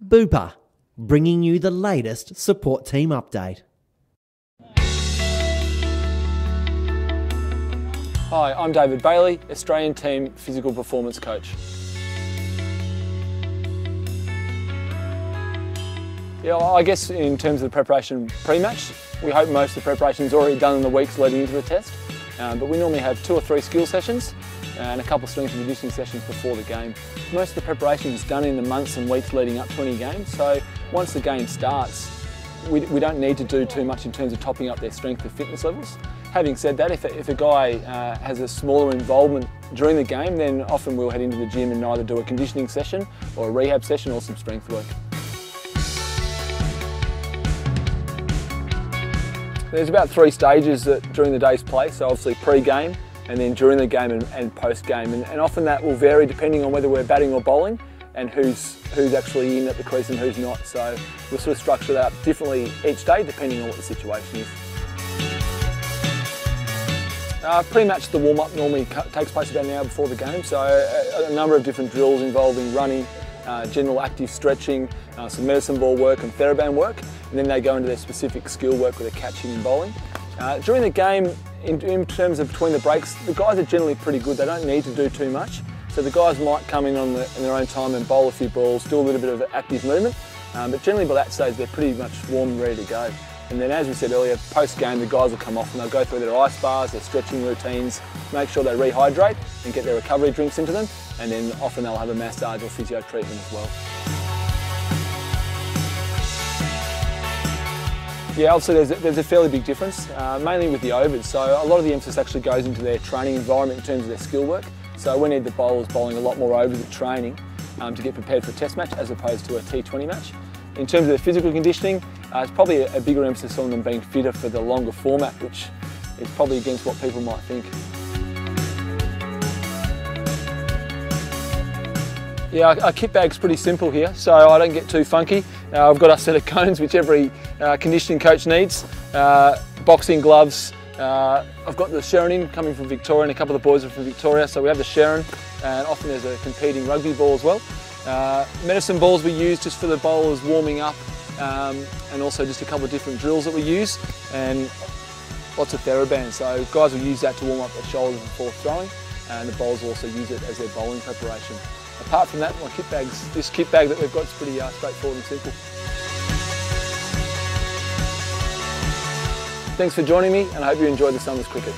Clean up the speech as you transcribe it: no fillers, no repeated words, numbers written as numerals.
Bupa, bringing you the latest support team update. Hi, I'm David Bailey, Australian Team Physical Performance Coach. Yeah, I guess in terms of the preparation pre-match, we hope most of the preparation is already done in the weeks leading into the test, but we normally have 2 or 3 skill sessions and a couple of strength and conditioning sessions before the game. Most of the preparation is done in the months and weeks leading up to any game, so once the game starts, we don't need to do too much in terms of topping up their strength or fitness levels. Having said that, if a guy has a smaller involvement during the game, then often we'll head into the gym and either do a conditioning session or a rehab session or some strength work. There's about 3 stages during the day's play, so obviously pre-game, and then during the game and post-game. And often that will vary depending on whether we're batting or bowling and who's actually in at the crease and who's not. So we'll sort of structure that up differently each day depending on what the situation is. Pre-match, the warm-up normally takes place about an hour before the game, so a number of different drills involving running, general active stretching, some medicine ball work and TheraBand work, and then they go into their specific skill work with their catching and bowling. During the game, in terms of between the breaks, the guys are generally pretty good. They don't need to do too much, so the guys might come in in their own time and bowl a few balls, do a little bit of active movement, but generally by that stage they're pretty much warm and ready to go. And then, as we said earlier, post-game the guys will come off and they'll go through their ice bars, their stretching routines, make sure they rehydrate and get their recovery drinks into them, and then often they'll have a massage or physio treatment as well. Yeah, obviously there's a fairly big difference, mainly with the overs. So a lot of the emphasis actually goes into their training environment in terms of their skill work. So we need the bowlers bowling a lot more overs at training to get prepared for a test match as opposed to a T20 match. In terms of their physical conditioning, it's probably a bigger emphasis on them being fitter for the longer format, which is probably against what people might think. Yeah, our kit bag's pretty simple here, so I don't get too funky. I've got a set of cones which every conditioning coach needs, boxing gloves. I've got the Sharon coming from Victoria, and a couple of the boys are from Victoria, so we have the Sharon, and often there's a competing rugby ball as well. Medicine balls we use just for the bowlers warming up, and also just a couple of different drills that we use, and lots of TheraBand. So guys will use that to warm up their shoulders before throwing, and the bowlers will also use it as their bowling preparation. Apart from that, this kit bag that we've got is pretty straightforward and simple. Thanks for joining me, and I hope you enjoyed the summer's cricket.